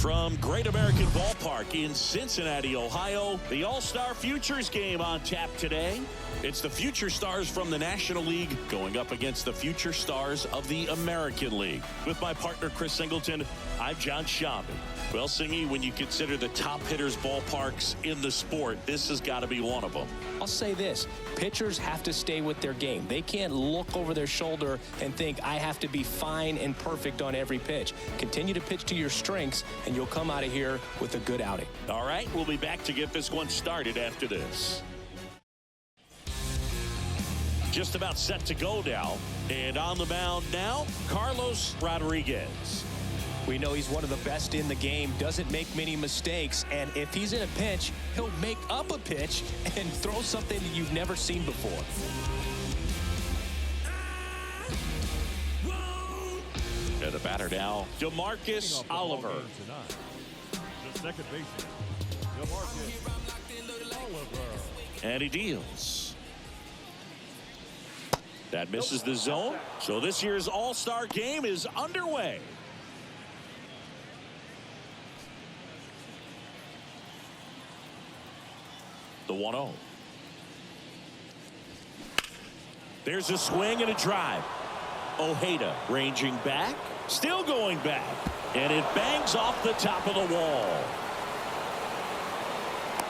From Great American Ballpark in Cincinnati, Ohio, the All-Star Futures Game on tap today. It's the Future Stars from the National League going up against the Future Stars of the American League. With my partner, Chris Singleton, I'm John Schaubin. Well, Singy, when you consider the top hitters' ballparks in the sport, this has got to be one of them. I'll say this. Pitchers have to stay with their game. They can't look over their shoulder and think, I have to be fine and perfect on every pitch. Continue to pitch to your strengths, and you'll come out of here with a good outing. All right, we'll be back to get this one started after this. Just about set to go now. And on the mound now, Carlos Rodriguez. We know he's one of the best in the game, doesn't make many mistakes, and if he's in a pinch, he'll make up a pitch and throw something that you've never seen before. And the batter now, DeMarcus Oliver. The second baseman, DeMarcus Oliver. And he deals. That misses the zone. So this year's All-Star Game is underway. The 1-0. There's a swing and a drive. Ojeda ranging back, still going back, and it bangs off the top of the wall.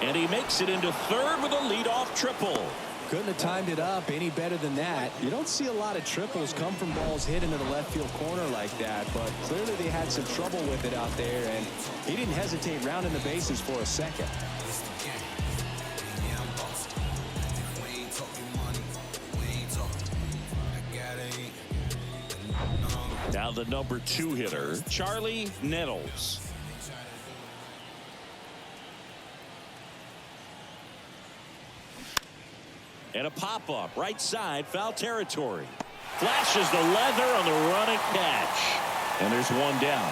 And he makes it into third with a leadoff triple. Couldn't have timed it up any better than that. You don't see a lot of triples come from balls hit into the left field corner like that, but clearly they had some trouble with it out there, and he didn't hesitate rounding the bases for a second. Now the number 2 hitter, Charlie Nettles. And a pop-up, right side, foul territory. Flashes the leather on the running catch. And there's one down.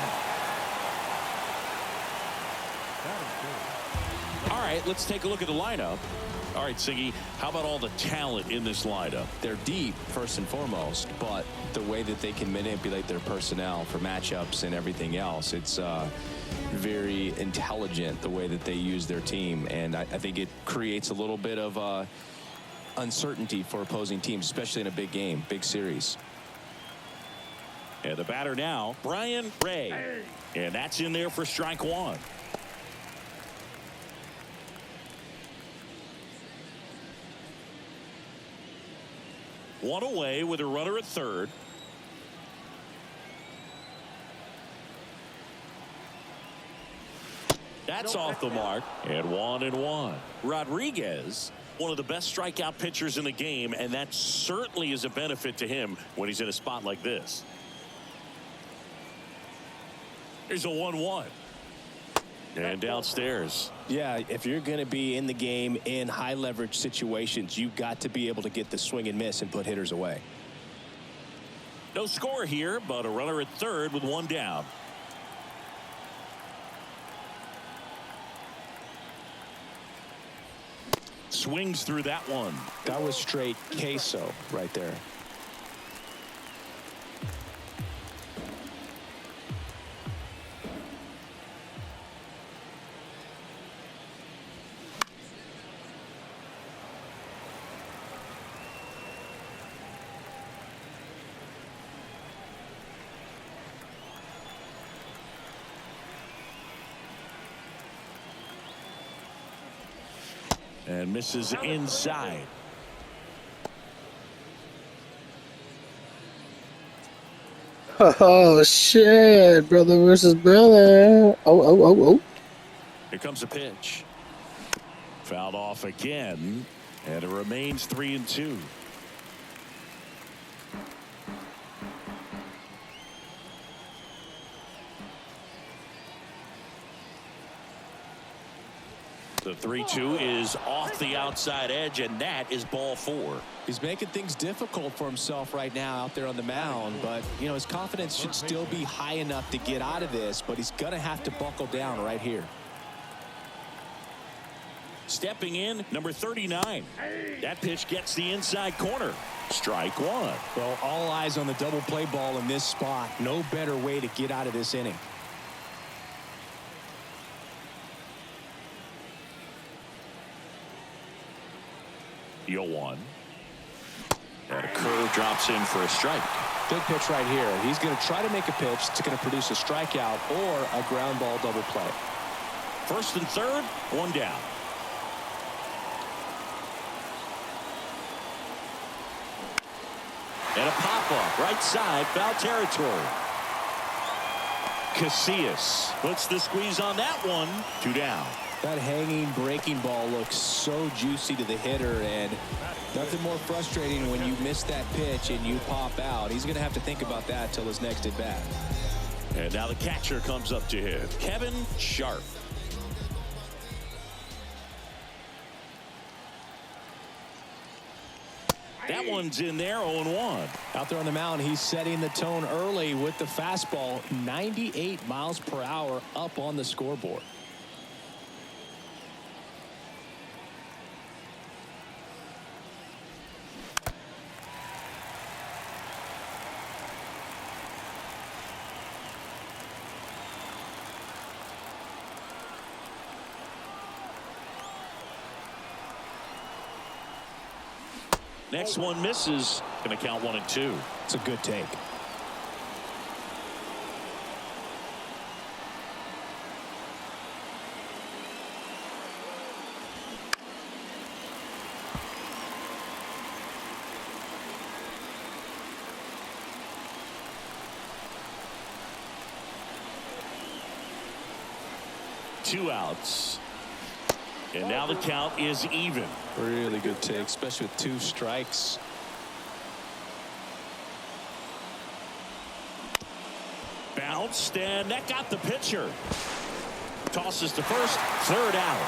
All right, let's take a look at the lineup. All right, Siggy, how about all the talent in this lineup? They're deep, first and foremost, but the way that they can manipulate their personnel for matchups and everything else, it's very intelligent the way that they use their team. And I think it creates a little bit of uncertainty for opposing teams, especially in a big game, big series. And the batter now, Brian Ray. And that's in there for strike one. One away with a runner at third. That's off the mark. And 1-1. Rodriguez, one of the best strikeout pitchers in the game, and that certainly is a benefit to him when he's in a spot like this. Here's a 1-1. And downstairs. Yeah, if you're going to be in the game in high leverage situations, you've got to be able to get the swing and miss and put hitters away. No score here, but a runner at third with one down. Swings through that one. That was straight queso right there. And misses inside. Oh shit, brother versus brother. Oh. Here comes a pitch. Fouled off again, and it remains 3-2. The 3-2 is off the outside edge, and that is ball 4. He's making things difficult for himself right now out there on the mound, but, you know, his confidence should still be high enough to get out of this, but he's going to have to buckle down right here. Stepping in, number 39. That pitch gets the inside corner. Strike one. Well, all eyes on the double play ball in this spot. No better way to get out of this inning. 0-1. And a curve drops in for a strike. Good pitch right here. He's going to try to make a pitch that's going to produce a strikeout or a ground ball double play. First and third, one down. And a pop-up, right side, foul territory. Casillas puts the squeeze on that one. 2 down. That hanging breaking ball looks so juicy to the hitter, and nothing more frustrating when you miss that pitch and you pop out. He's going to have to think about that till his next at bat. And now the catcher comes up to him, Kevin Sharp. That one's in there, 0-1. Out there on the mound, he's setting the tone early with the fastball, 98 miles per hour up on the scoreboard. Next one misses. Going to count 1-2. It's a good take. Two outs. And now the count is even. Really good take, especially with 2 strikes. Bounced, and that got the pitcher. Tosses to first, third out.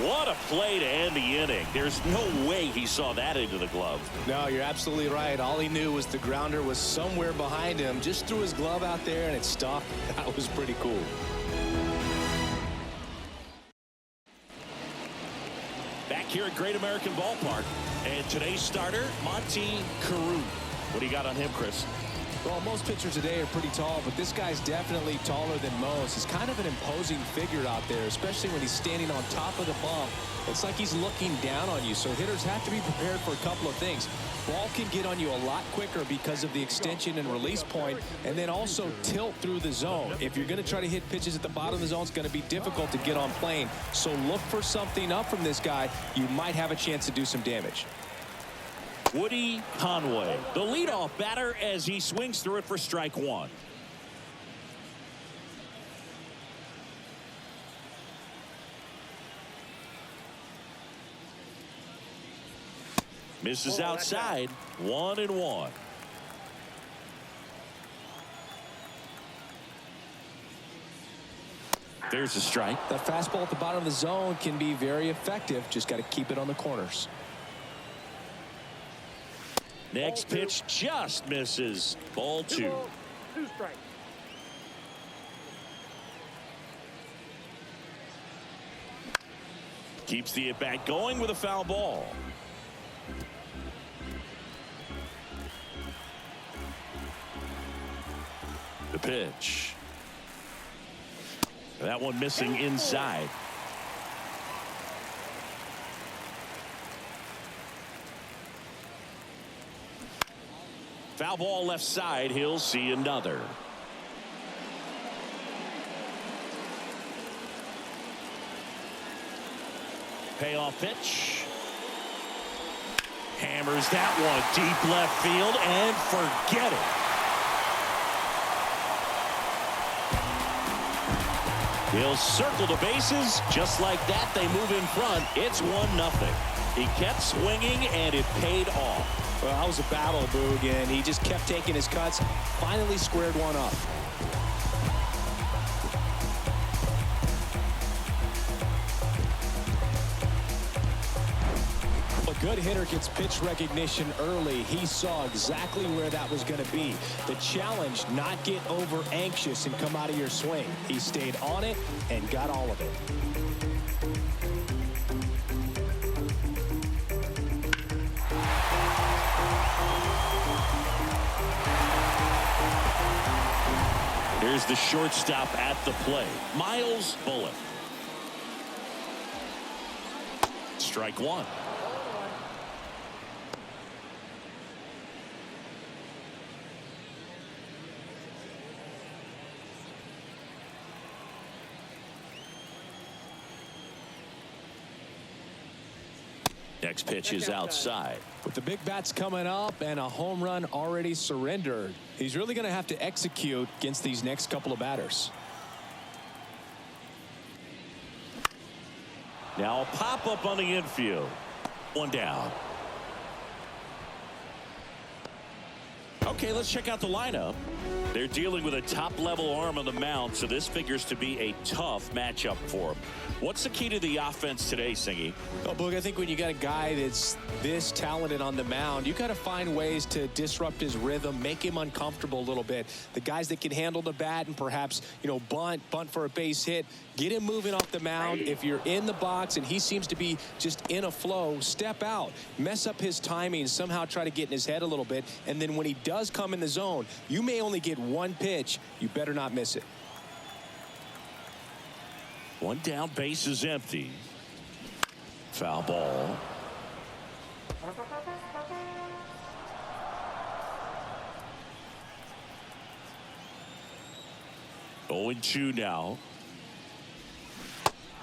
What a play to end the inning. There's no way he saw that into the glove. No, you're absolutely right. All he knew was the grounder was somewhere behind him. Just threw his glove out there and it stopped. That was pretty cool. Back here at Great American Ballpark, and today's starter, Monty Carew. What do you got on him, Chris? Well, most pitchers today are pretty tall, but this guy's definitely taller than most. He's kind of an imposing figure out there, especially when he's standing on top of the bump. It's like he's looking down on you, so hitters have to be prepared for a couple of things. Ball can get on you a lot quicker because of the extension and release point, and then also tilt through the zone. If you're going to try to hit pitches at the bottom of the zone, it's going to be difficult to get on plane. So look for something up from this guy. You might have a chance to do some damage. Woody Conway, the leadoff batter, as he swings through it for strike one. Misses outside, 1-1. There's a strike. That fastball at the bottom of the zone can be very effective. Just got to keep it on the corners. Next pitch just misses. Ball 2. 2 strikes. Keeps the at-bat going with a foul ball. The pitch. That one missing inside. Foul ball left side. He'll see another. Payoff pitch. Hammers that one deep left field and forget it. He'll circle the bases. Just like that, they move in front. It's 1-0. He kept swinging and it paid off. Well, that was a battle, Boog, and he just kept taking his cuts. Finally squared one up. A good hitter gets pitch recognition early. He saw exactly where that was going to be. The challenge, not get over anxious and come out of your swing. He stayed on it and got all of it. Here's the shortstop at the plate, Miles Bullock. Strike one. Next pitch is outside. With the big bats coming up and a home run already surrendered, he's really going to have to execute against these next couple of batters. Now a pop up on the infield. One down. Okay, let's check out the lineup. They're dealing with a top-level arm on the mound, so this figures to be a tough matchup for him. What's the key to the offense today, Singy? Oh, Boog, I think when you got a guy that's this talented on the mound, you got to find ways to disrupt his rhythm, make him uncomfortable a little bit. The guys that can handle the bat and perhaps, bunt for a base hit, get him moving off the mound. If you're in the box and he seems to be just in a flow, step out, mess up his timing, somehow try to get in his head a little bit, and then when he does come in the zone, you may only get one pitch. You better not miss it. One down, base is empty. Foul ball. Oh, 0-2 now.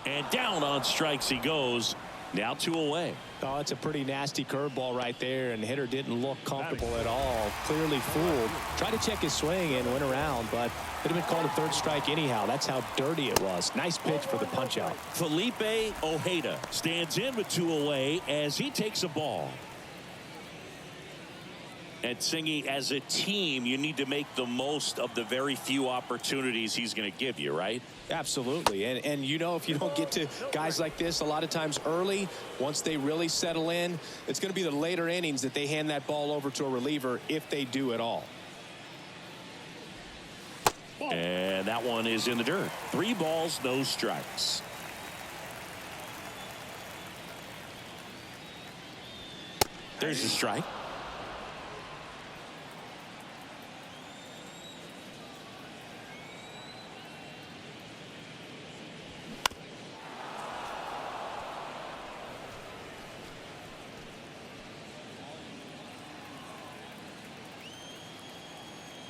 And down on strikes he goes. Now 2 away. Oh, it's a pretty nasty curveball right there, and the hitter didn't look comfortable at all. Clearly fooled. Tried to check his swing and went around, but could have been called a third strike anyhow. That's how dirty it was. Nice pitch for the punch out. Felipe Ojeda stands in with 2 away as he takes a ball. And Singy, as a team, you need to make the most of the very few opportunities he's going to give you, right? Absolutely. And if you don't get to guys like this a lot of times early, once they really settle in, it's going to be the later innings that they hand that ball over to a reliever if they do at all. And that one is in the dirt. 3 balls, no strikes. There's a strike.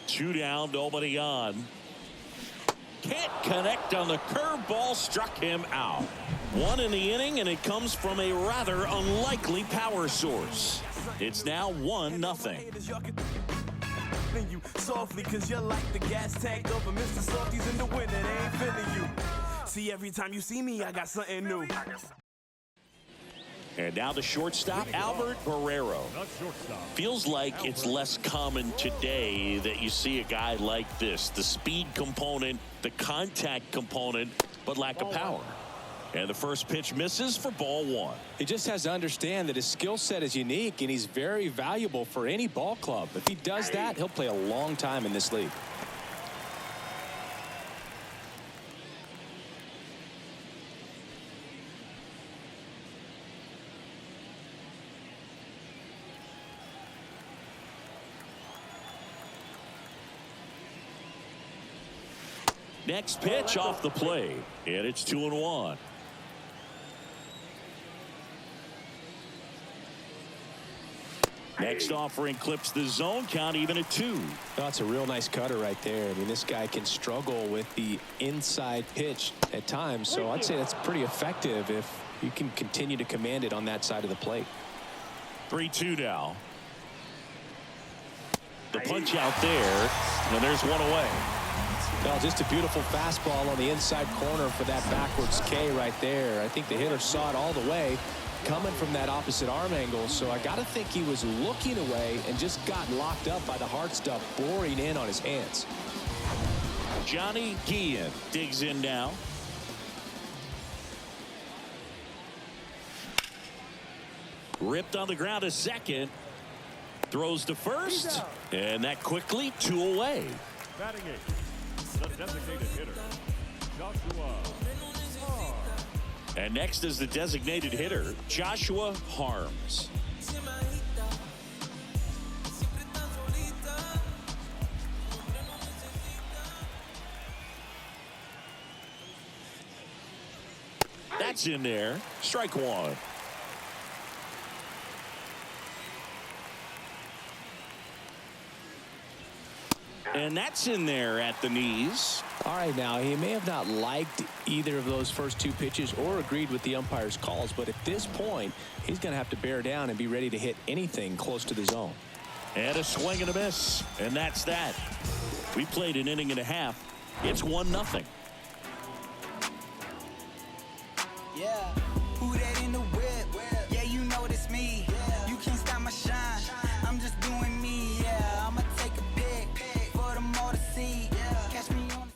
Two down, nobody on. Can't connect on the curveball, struck him out. 1 in the inning, and it comes from a rather unlikely power source. It's now 1-0. You softly, cause you're like the gas tank of a Mr. Softies in the winter. They ain't feeling you. See, every time you see me, I got something new. And now the shortstop, Albert Barrero. Feels like it's less common today that you see a guy like this. The speed component, the contact component, but lack of power. And the first pitch misses for ball 1. He just has to understand that his skill set is unique, and he's very valuable for any ball club. If he does that, he'll play a long time in this league. Next pitch off the plate, and it's 2-1. Next offering clips the zone count even at 2. That's a real nice cutter right there. I mean, this guy can struggle with the inside pitch at times, so I'd say that's pretty effective if you can continue to command it on that side of the plate. 3-2 now. The punch out there, and there's 1 away. Well, just a beautiful fastball on the inside corner for that backwards K right there. I think the hitter saw it all the way coming from that opposite arm angle, so I got to think he was looking away and just got locked up by the hard stuff boring in on his hands. Johnny Guillen digs in now. Ripped on the ground to second. Throws to first, and that quickly 2 away. Batting eighth, the designated hitter, Joshua Harms. And next is the designated hitter, Joshua Harms. That's in there. Strike 1. And that's in there at the knees. All right, now, he may have not liked either of those first two pitches or agreed with the umpire's calls, but at this point, he's going to have to bear down and be ready to hit anything close to the zone. And a swing and a miss. And that's that. We played an inning and a half. It's 1-0. Yeah. Who that in the whip? Yeah, you know it's me. You can't stop my shine. I'm just doing me. Yeah, I'ma take a pic for them all to see. Catch me on.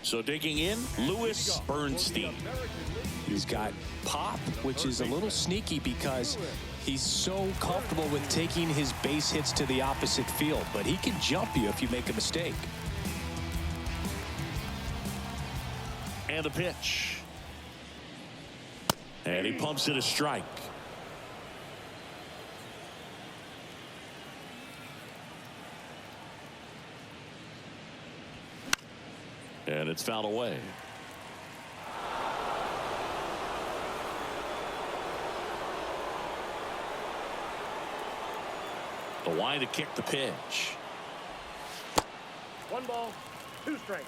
So digging in, Lewis Bernstein. He's got pop, which is a little sneaky because he's so comfortable with taking his base hits to the opposite field, but he can jump you if you make a mistake. And the pitch. And he pumps it a strike. And it's fouled away. The wide to kick the pitch. 1 ball, 2 strikes.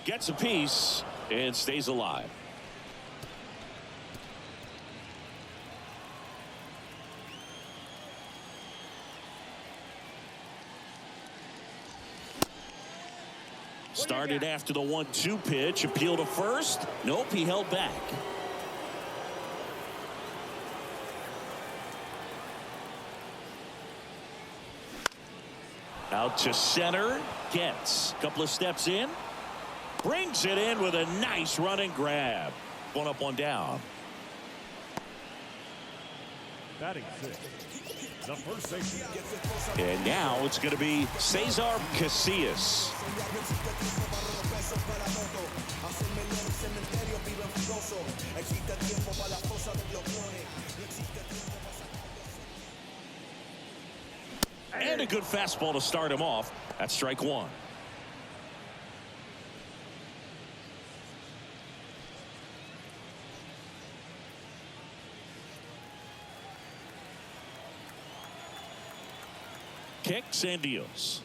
Gets a piece and stays alive. Started after the 1-2 pitch. Appeal to first. Nope, he held back. Out to center. Gets a couple of steps in. Brings it in with a nice running grab. 1 up, 1 down. Batting 6. The first baseman. And now it's going to be Cesar Casillas. And a good fastball to start him off. That's strike 1. Kicks and deals.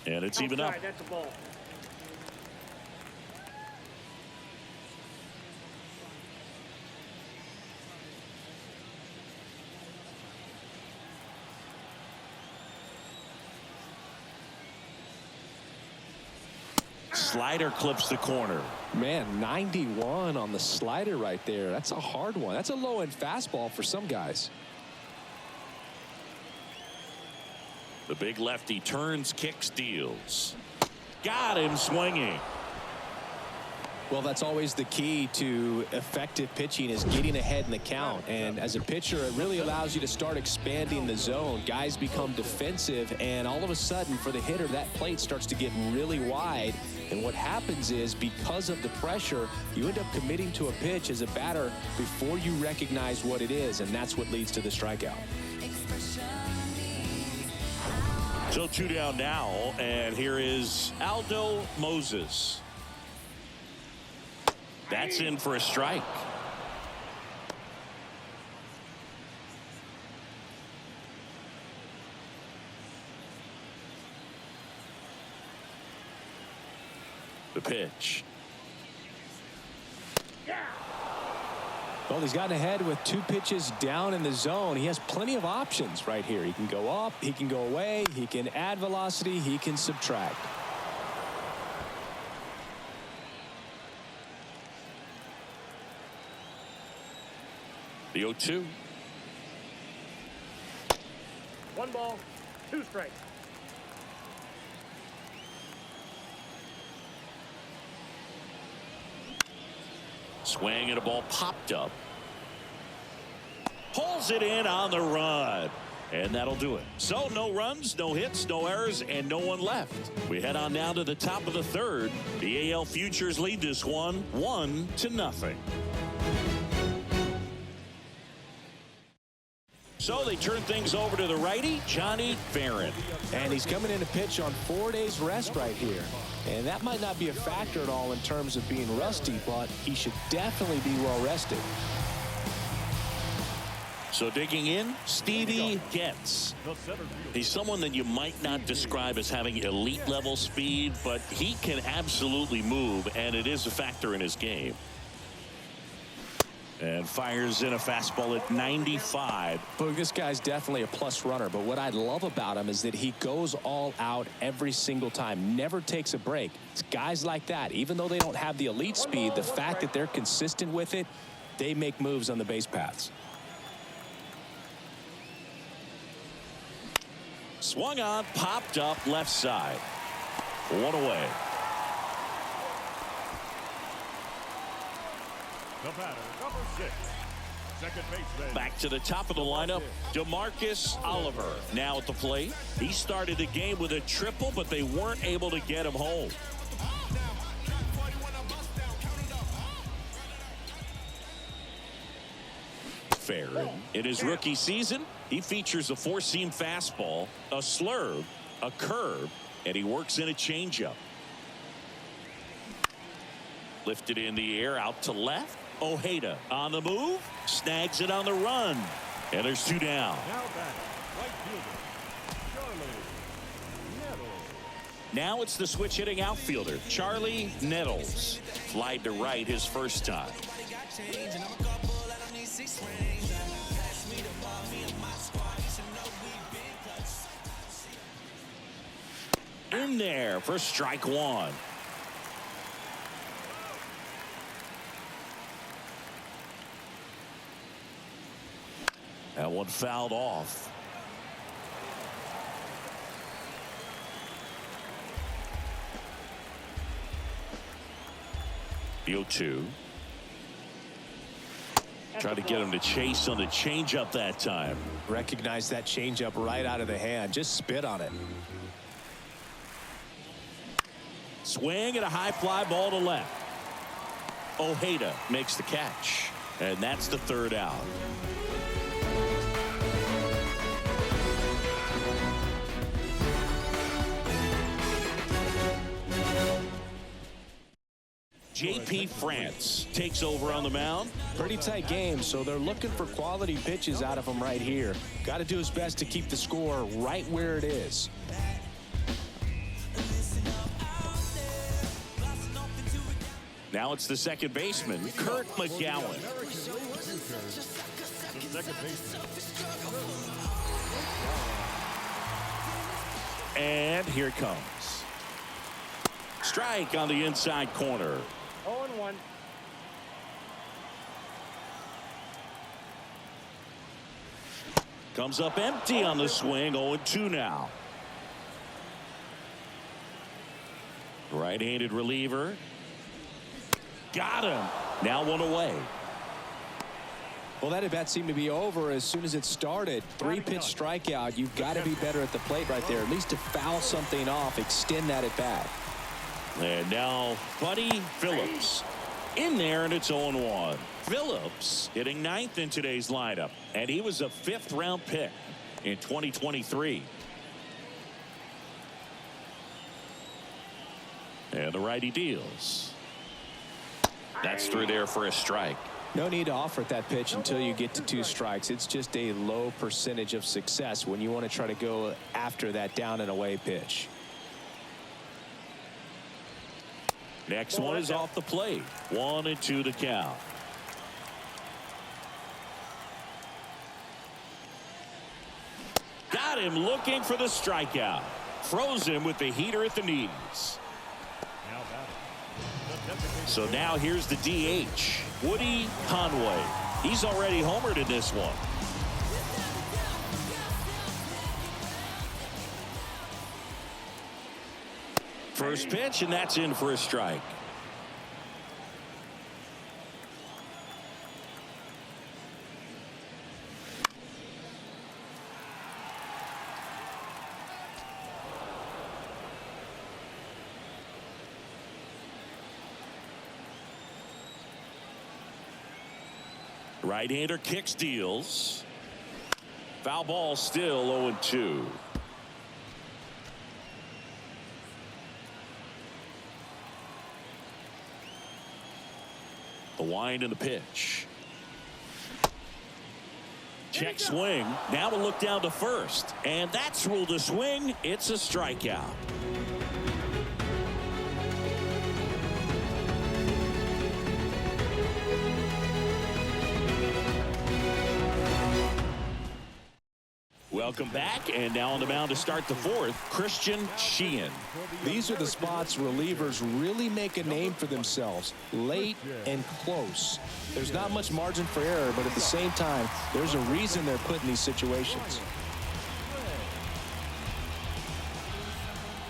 And it's even up. That's a ball. Slider clips the corner. Man, 91 on the slider right there. That's a hard one. That's a low-end fastball for some guys. The big lefty turns, kicks, deals. Got him swinging. Well, that's always the key to effective pitching, is getting ahead in the count. And as a pitcher, it really allows you to start expanding the zone. Guys become defensive, and all of a sudden, for the hitter, that plate starts to get really wide. And what happens is, because of the pressure, you end up committing to a pitch as a batter before you recognize what it is, and that's what leads to the strikeout. So 2 down now, and here is Aldo Moses. That's in for a strike. The pitch. Well, he's gotten ahead with 2 pitches down in the zone. He has plenty of options right here. He can go up, he can go away, he can add velocity, he can subtract. The 0-2. 1 ball, 2 strikes. Swing and a ball popped up. Pulls it in on the run. And that'll do it. So no runs, no hits, no errors, and no one left. We head on now to the top of the 3rd. The AL Futures lead this one 1-0. So they turn things over to the righty, Johnny Barron. And he's coming in to pitch on 4 days rest right here. And that might not be a factor at all in terms of being rusty, but he should definitely be well rested. So digging in, Stevie Getz. He's someone that you might not describe as having elite level speed, but he can absolutely move, and it is a factor in his game. And fires in a fastball at 95. But this guy's definitely a plus runner, but what I love about him is that he goes all out every single time, never takes a break. It's guys like that, even though they don't have the elite speed, the fact that they're consistent with it, they make moves on the base paths. Swung on, popped up left side. 1 away. The batter, number 6, second baseman. Back to the top of the lineup, DeMarcus Oliver now at the plate. He started the game with a triple, but they weren't able to get him home. Farron, in his rookie season, he features a four-seam fastball, a slurve, a curve, and he works in a changeup. Lifted in the air out to left. Ojeda on the move, snags it on the run, and there's 2 down. Now batting, right fielder, Charlie Nettles. Now it's the switch hitting outfielder, Charlie Nettles. Flied to right his first time. In there for strike 1. That one fouled off. The 0-2. Trying to get him to chase on the changeup that time. Recognize that changeup right out of the hand. Just spit on it. Swing and a high fly ball to left. Ojeda makes the catch. And that's the 3rd out. J.P. France takes over on the mound. Pretty tight game, so they're looking for quality pitches out of him right here. Got to do his best to keep the score right where it is. Now it's the second baseman, Kurt McGowan. The second baseman. And here it comes. Strike on the inside corner. 0-1. Comes up empty on the swing. 0-2 now. Right-handed reliever. Got him. Now 1 away. Well, that at bat seemed to be over as soon as it started. 3-pitch strikeout. You've got to be better at the plate right there, at least to foul something off, extend that at bat. And now Buddy Phillips in there, and it's 0-1. Phillips hitting 9th in today's lineup, and he was a 5th-round pick in 2023. And the righty deals. That's through there for a strike. No need to offer at that pitch until you get to 2 strikes. It's just a low percentage of success when you want to try to go after that down and away pitch. Next one is off the plate. 1-2 the count. Got him looking for the strikeout. Froze him with the heater at the knees. So now here's the DH, Woody Conway. He's already homered in this one. First pitch, and that's in for a strike. Right-hander kicks, deals. Foul ball, still 0-2. The wind and the pitch. Check swing. Now to look down to first. And that's ruled a swing. It's a strikeout. Welcome back, and now on the mound to start the fourth, Christian Sheehan. These are the spots relievers really make a name for themselves, late and close. There's not much margin for error, but at the same time, there's a reason they're put in these situations.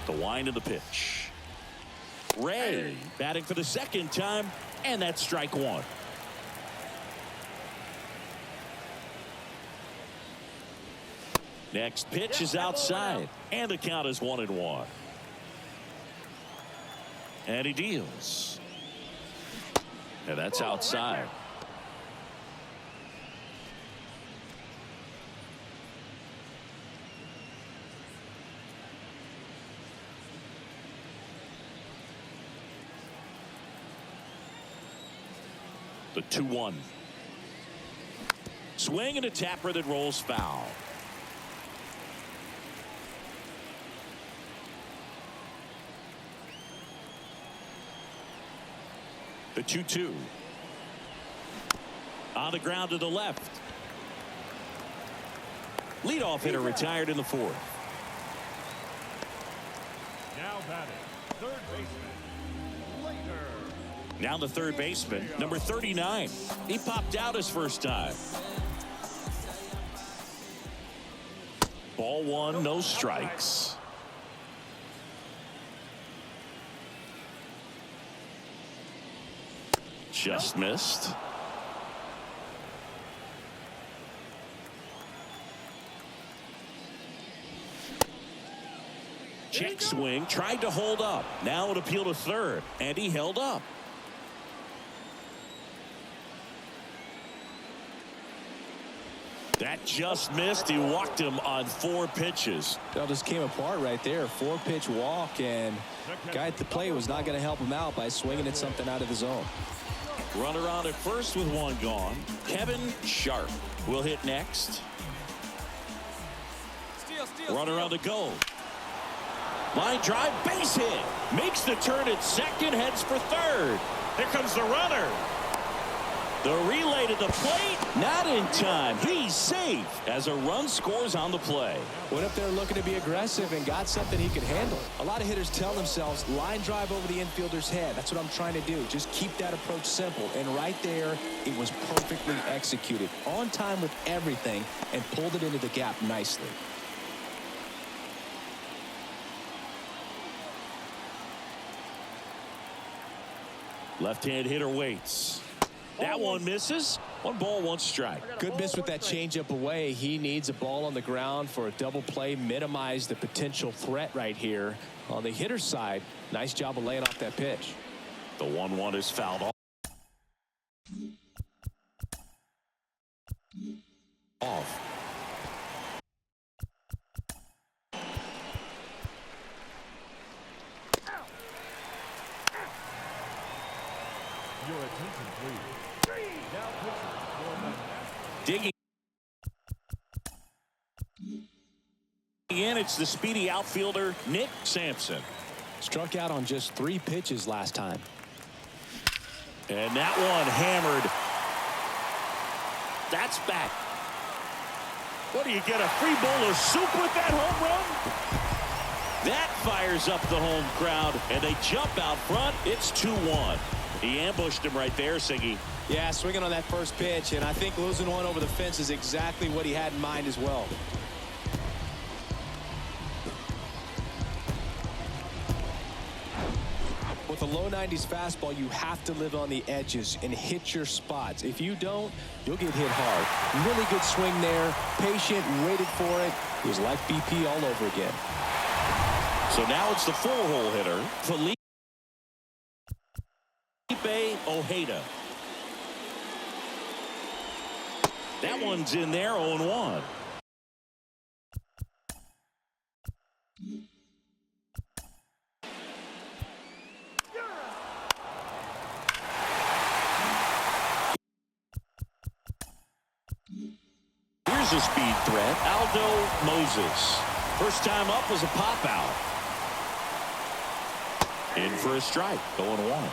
The wind of the pitch. Ray batting for the second time, and that's strike one. Next pitch is outside, and the count is 1-1. And he deals. And that's outside. The 2-1. Swing and a tapper that rolls foul. The 2-2. On the ground to the left. Leadoff hitter retired in the fourth. Now batting, third baseman, Later. Now the third baseman, number 39. He popped out his first time. Ball one, no strikes. Just missed. Check swing, tried to hold up. Now an appeal to third, and he held up. That just missed. He walked him on 4 pitches. That just came apart right there. 4-pitch walk, and guy at the plate was not going to help him out by swinging at something out of the zone. Runner on at first with one gone. Kevin Sharp will hit next. Runner on the go. Line drive, base hit. Makes the turn at second, heads for third. Here comes the runner. The relay to the plate, not in time. He's safe as a run scores on the play. Went up there looking to be aggressive and got something he could handle. A lot of hitters tell themselves, line drive over the infielder's head. That's what I'm trying to do. Just keep that approach simple. And right there, it was perfectly executed. On time with everything, and pulled it into the gap nicely. Left-hand hitter waits. That one misses. 1 ball, 1 strike. Good miss with that changeup away. He needs a ball on the ground for a double play. Minimize the potential threat right here. On the hitter's side, nice job of laying off that pitch. The 1-1 is fouled off. Your attention, please. Now pitching for the Nationals. Digging in, it's the speedy outfielder, Nick Sampson. Struck out on just 3 pitches last time. And that one hammered. That's back. What do you get, a free bowl of soup with that home run? That fires up the home crowd, and they jump out front. It's 2-1. He ambushed him right there, Siggy. Yeah, swinging on that first pitch, and I think losing one over the fence is exactly what he had in mind as well. With a low 90s fastball, you have to live on the edges and hit your spots. If you don't, you'll get hit hard. Really good swing there. Patient, waited for it. It was like BP all over again. So now it's the 4-hole hitter, Felipe Ojeda. That one's in there, 0-1. a speed threat, Aldo Moses. First time up was a pop out. In for a strike, 0-1.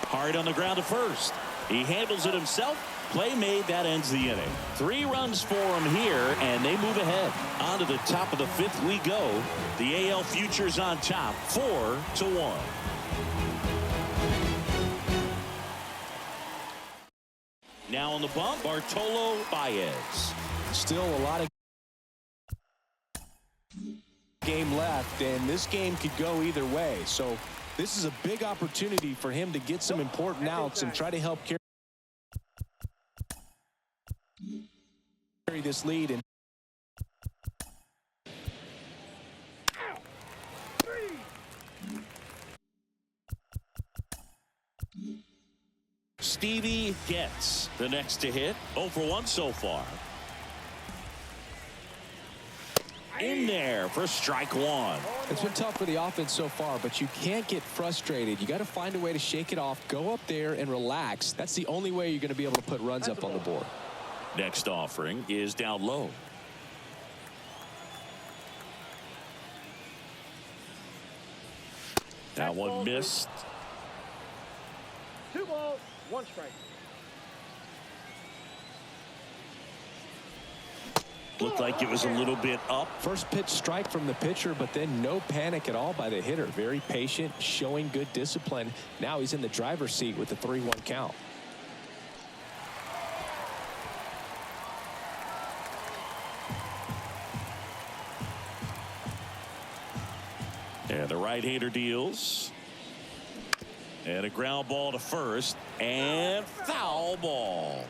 Hard on the ground to first. He handles it himself. Play made. That ends the inning. 3 runs for him here, and they move ahead. On to the top of the 5th we go. The AL Futures on top, 4-1. Now on the bump, Bartolo Baez. Still a lot of game left, and this game could go either way. So this is a big opportunity for him to get some important outs and try to help carry this lead. And Stevie gets the next to hit. 0 for 1 so far. In there for strike 1. It's been tough for the offense so far, but you can't get frustrated. You got to find a way to shake it off, go up there and relax. That's the only way you're going to be able to put runs up on the board. Next offering is down low. That one missed. 2 balls, 1 strike. Looked like it was a little bit up. First pitch strike from the pitcher, but then no panic at all by the hitter. Very patient, showing good discipline. Now he's in the driver's seat with the 3-1 count. And the right-hander deals. And a ground ball to first. And foul ball.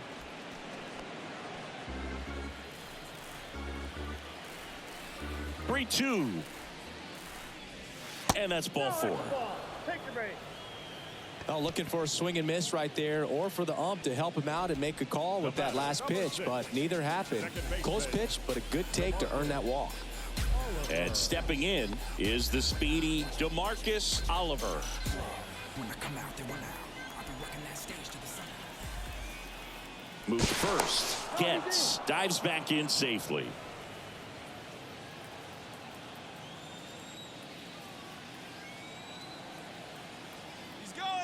Three-2. And that's ball 4. Take your break. Oh, looking for a swing and miss right there, or for the ump to help him out and make a call with that last pitch, but neither happened. Close pitch, but a good take to earn that walk. And stepping in is the speedy DeMarcus Oliver. When I come out, they want out. I'll be working that stage to the sun. Move first. Gets. Dives back in safely.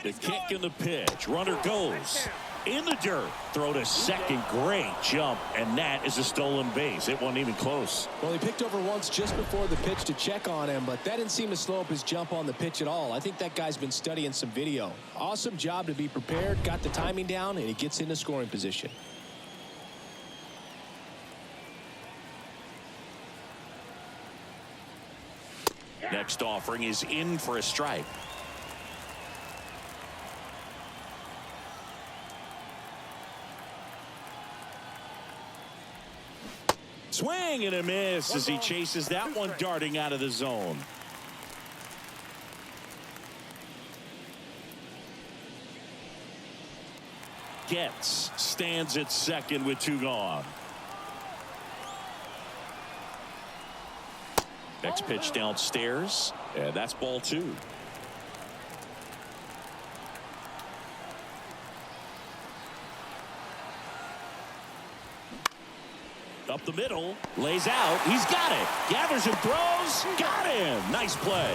The kick and the pitch. Runner goes in the dirt. Throw to second. Great jump. And that is a stolen base. It wasn't even close. Well, he picked over once just before the pitch to check on him, but that didn't seem to slow up his jump on the pitch at all. I think that guy's been studying some video. Awesome job to be prepared, got the timing down, and he gets into scoring position. Next offering is in for a strike. Swing and a miss as he chases that one darting out of the zone. Gets. Stands at second with 2 gone. Next pitch downstairs. And that's ball 2. Up the middle, lays out, he's got it, gathers and throws, got him, nice play.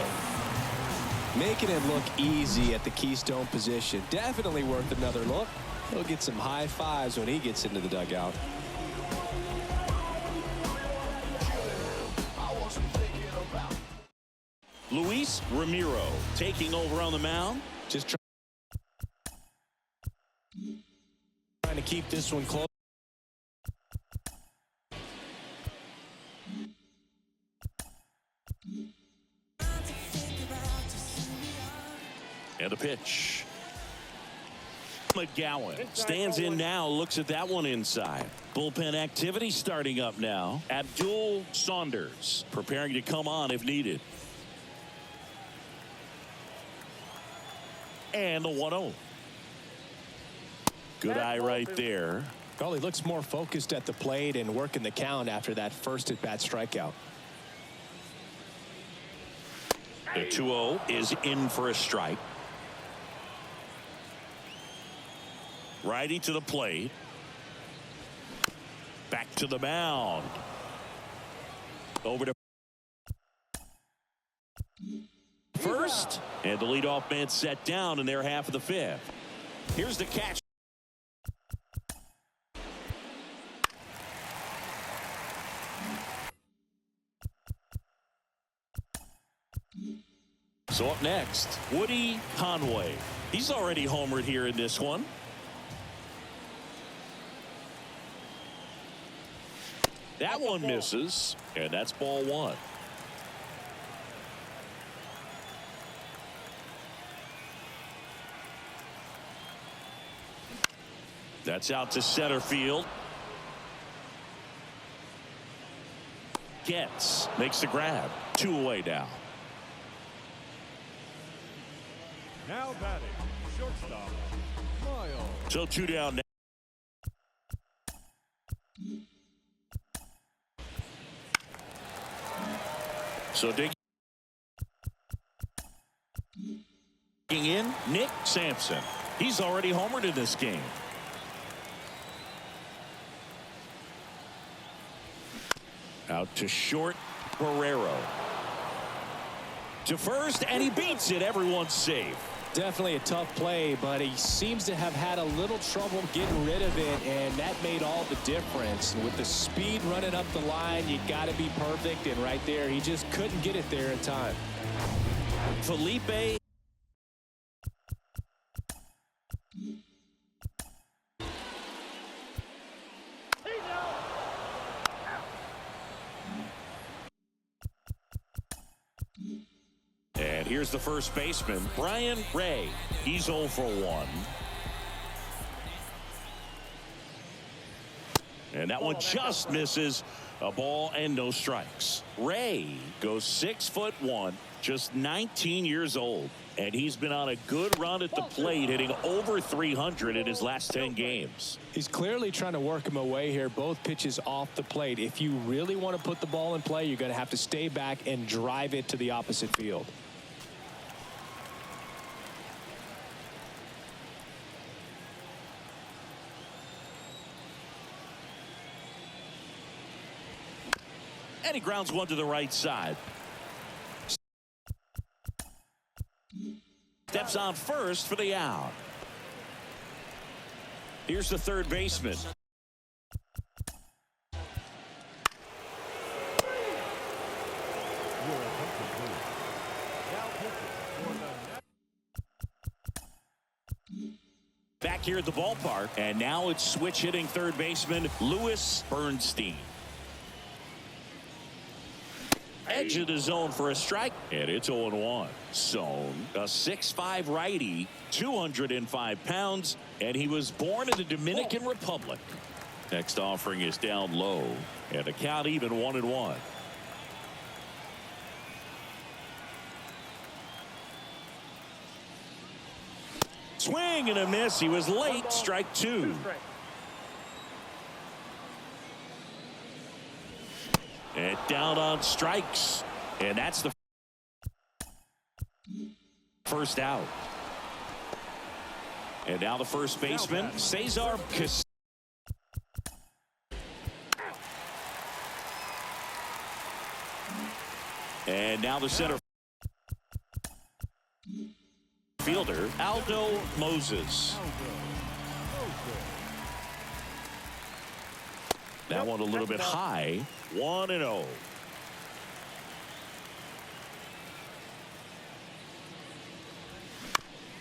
Making it look easy at the keystone position. Definitely worth another look. He'll get some high fives when he gets into the dugout. Luis Ramiro taking over on the mound. Just trying to keep this one close. And the pitch. McGowan stands in now, looks at that one inside. Bullpen activity starting up now. Abdul Saunders preparing to come on if needed. And the 1-0. Good eye right there. Well, he looks more focused at the plate and working the count after that first at-bat strikeout. The 2-0 is in for a strike. Righty to the plate. Back to the mound. Over to first. And the leadoff man set down in their half of the fifth. Here's the catch. So up next, Woody Conway. He's already homered here in this one. That one misses, and that's ball one. That's out to center field. Gets, makes the grab. 2 away now. Now batting, shortstop, Miles. So 2 down now. So digging in, Nick Sampson. He's already homered in this game. Out to short, Barrero. To first, and he beats it. Everyone's safe. Definitely a tough play, but he seems to have had a little trouble getting rid of it, and that made all the difference. With the speed running up the line, you got to be perfect, and right there, he just couldn't get it there in time. Felipe. And here's the first baseman, Brian Ray. He's 0 for 1. And that one just misses. A ball and no strikes. Ray goes 6'1", just 19 years old. And he's been on a good run at the plate, hitting over 300 in his last 10 games. He's clearly trying to work him away here. Both pitches off the plate. If you really want to put the ball in play, you're going to have to stay back and drive it to the opposite field. And he grounds one to the right side. Steps on first for the out. Here's the third baseman. Back here at the ballpark, and now it's switch hitting third baseman Louis Bernstein. Edge of the zone for a strike, and it's 0-1. Zone, a 6'5" righty, 205 pounds, and he was born in the Dominican Republic. Next offering is down low, and the count even 1-1. Swing and a miss. He was late. Strike 2. And down on strikes. And that's the first out. And now the first baseman, Cesar Cas. And now the center fielder, Aldo Moses. That one a little bit high. 1-0.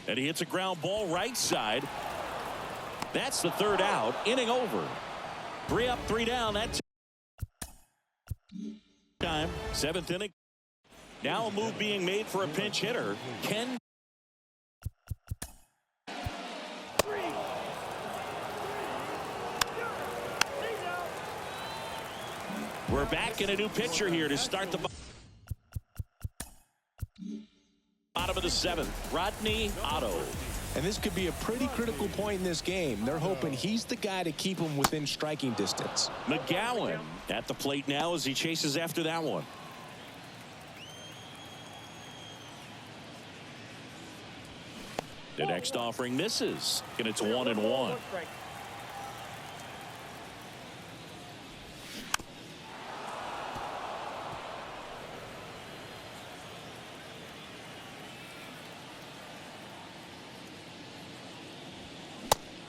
And he hits a ground ball right side. That's the third out. Inning over. 3 up, 3 down. That time. 7th inning. Now a move being made for a pinch hitter. Ken. We're back in a new pitcher here to start the bottom of the 7th. Rodney Otto. And this could be a pretty critical point in this game. They're hoping he's the guy to keep him within striking distance. McGowan at the plate now as he chases after that one. The next offering misses, and it's 1-1. One strike.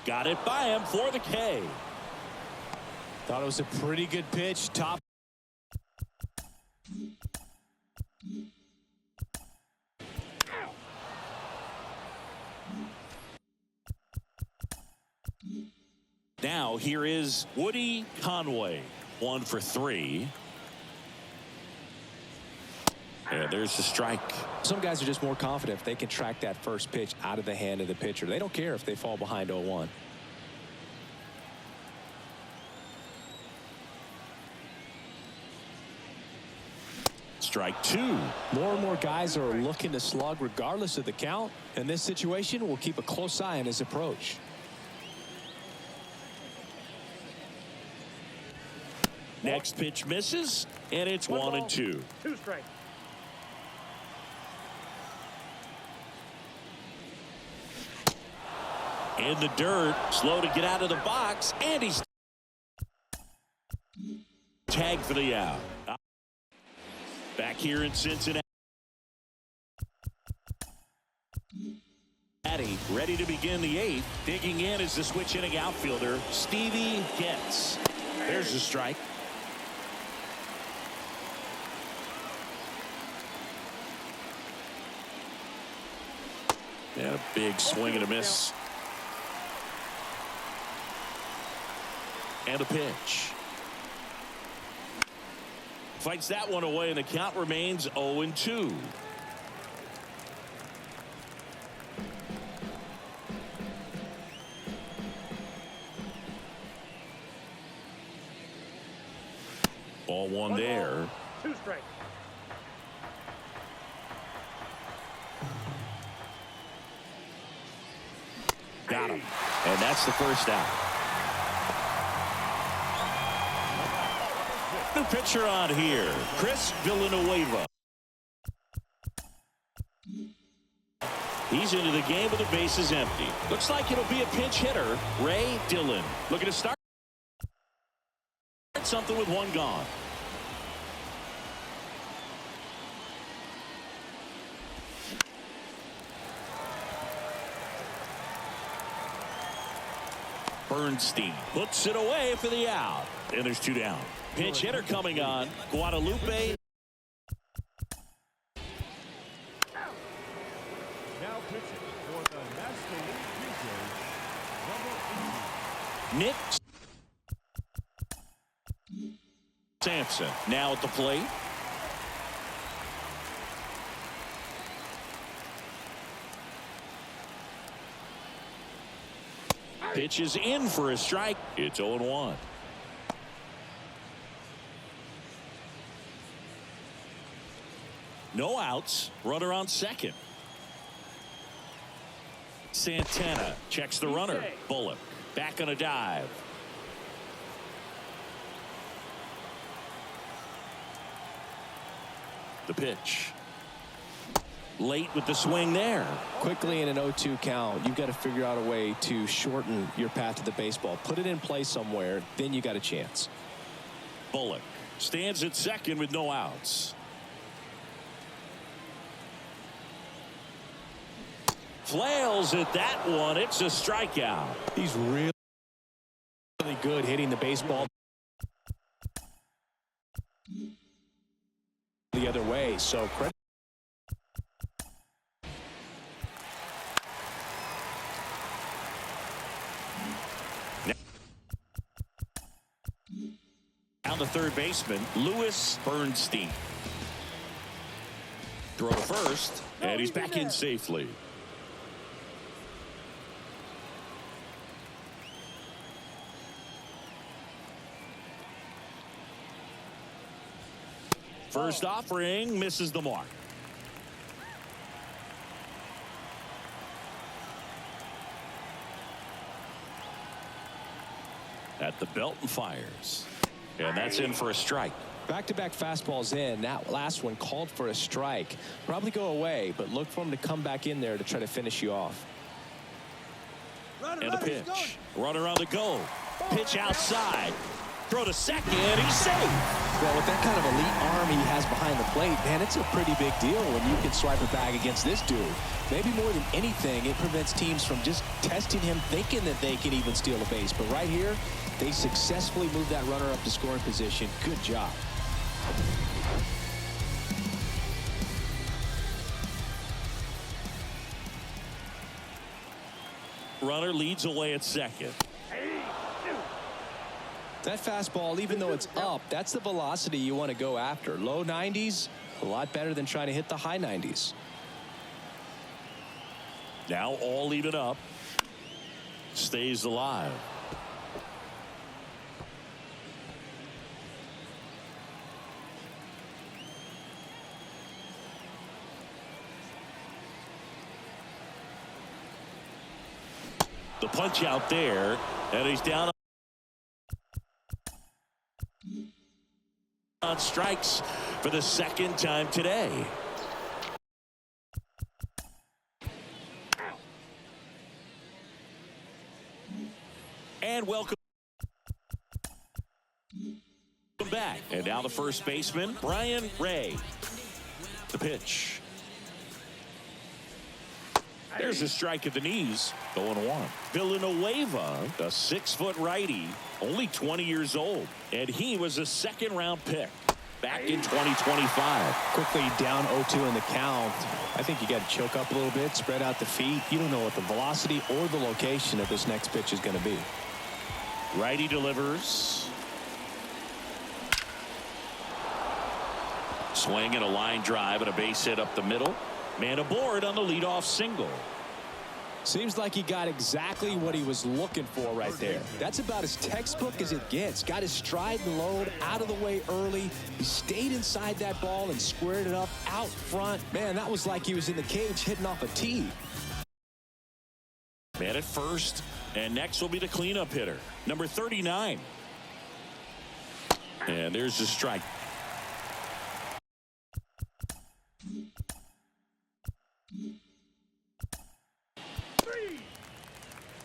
Got it by him for the K. Thought it was a pretty good pitch. Top. Now here is Woody Conway. 1 for 3. And there's the strike. Some guys are just more confident if they can track that first pitch out of the hand of the pitcher. They don't care if they fall behind 0-1. Strike 2. More and more guys are looking to slug regardless of the count. In this situation, we'll keep a close eye on his approach. Next pitch misses, and it's 1-2. 2 strikes. In the dirt, slow to get out of the box, and he's tagged for the out. Back here in Cincinnati, ready to begin the 8th. Digging in is the switch hitting outfielder, Stevie Getz. There's the strike. And a big swing and a miss. And a pitch. Fights that one away, and the count remains 0-2. Ball one there. 2 strikes. Got him. And that's the first out. New pitcher on here, Chris Villanueva. He's into the game with the bases empty. Looks like it'll be a pinch hitter, Ray Dillon. Looking to start something with 1 gone. Bernstein puts it away for the out. And there's 2 down. Pinch hitter coming on. Guadalupe. Now pitching for the National League Futures, number 80. Nick Sampson now at the plate. Pitch is in for a strike. It's 0-1. No outs. Runner on second. Santana checks the runner. Bullock back on a dive. The pitch. Late with the swing there. Quickly in an 0-2 count, you've got to figure out a way to shorten your path to the baseball. Put it in play somewhere, then you got a chance. Bullock stands at second with no outs. Flails at that one. It's a strikeout. He's really good hitting the baseball the other way, so credit. Down the third baseman, Louis Bernstein. Throw to first, and he's back in safely. First offering misses the mark. At the belt and fires. And that's in for a strike. Back-to-back fastballs in. That last one called for a strike. Probably go away, but look for him to come back in there to try to finish you off. And the pitch. Runner on the go. Pitch outside. Throw to second. He's safe. Well, with that kind of elite arm he has behind the plate, man, it's a pretty big deal when you can swipe it back against this dude. Maybe more than anything, it prevents teams from just testing him, thinking that they can even steal a base. But right here, they successfully moved that runner up to scoring position. Good job. Runner leads away at second. That fastball, even though it's up, that's the velocity you want to go after. Low 90s, a lot better than trying to hit the high 90s. Now all even up. Stays alive. The punch out there, and he's down on strikes for the second time today. And welcome back. And now the first baseman, Brian Ray. The pitch. There's a strike at the knees. 0-1. Villanueva, a 6-foot righty, only 20 years old. And he was a second-round pick back in 2025. Quickly down 0-2 in the count. I think you got to choke up a little bit, spread out the feet. You don't know what the velocity or the location of this next pitch is going to be. Righty delivers. Swing and a line drive and a base hit up the middle. Man aboard on the leadoff single. Seems like he got exactly what he was looking for right there. That's about as textbook as it gets. Got his stride and load out of the way early. He stayed inside that ball and squared it up out front. Man, that was like he was in the cage hitting off a tee. Man at first, and next will be the cleanup hitter, number 39. And there's the strike.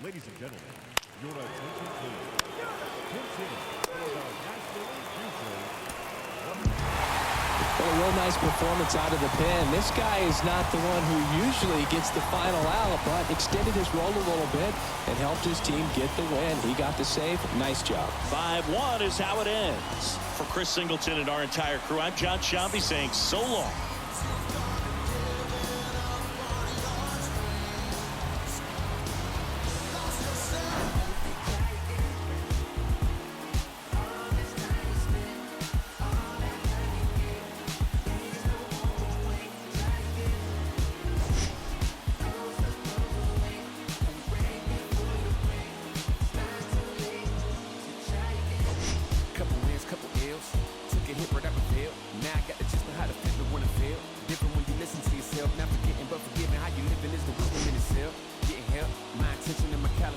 Ladies and gentlemen, your attention please. Pitch hitting for the National Futures. Well, a real nice performance out of the pen. This guy is not the one who usually gets the final out, but extended his role a little bit and helped his team get the win. He got the save. Nice job. 5-1 is how it ends. For Chris Singleton and our entire crew, I'm John Shambi saying so long.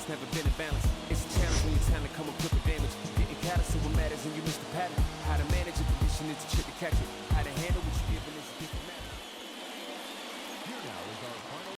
Never been in balance. It's a challenge when you're trying to come up with the damage. Getting caught, so what matters and you miss the pattern. How to manage a position is the trick to catch it.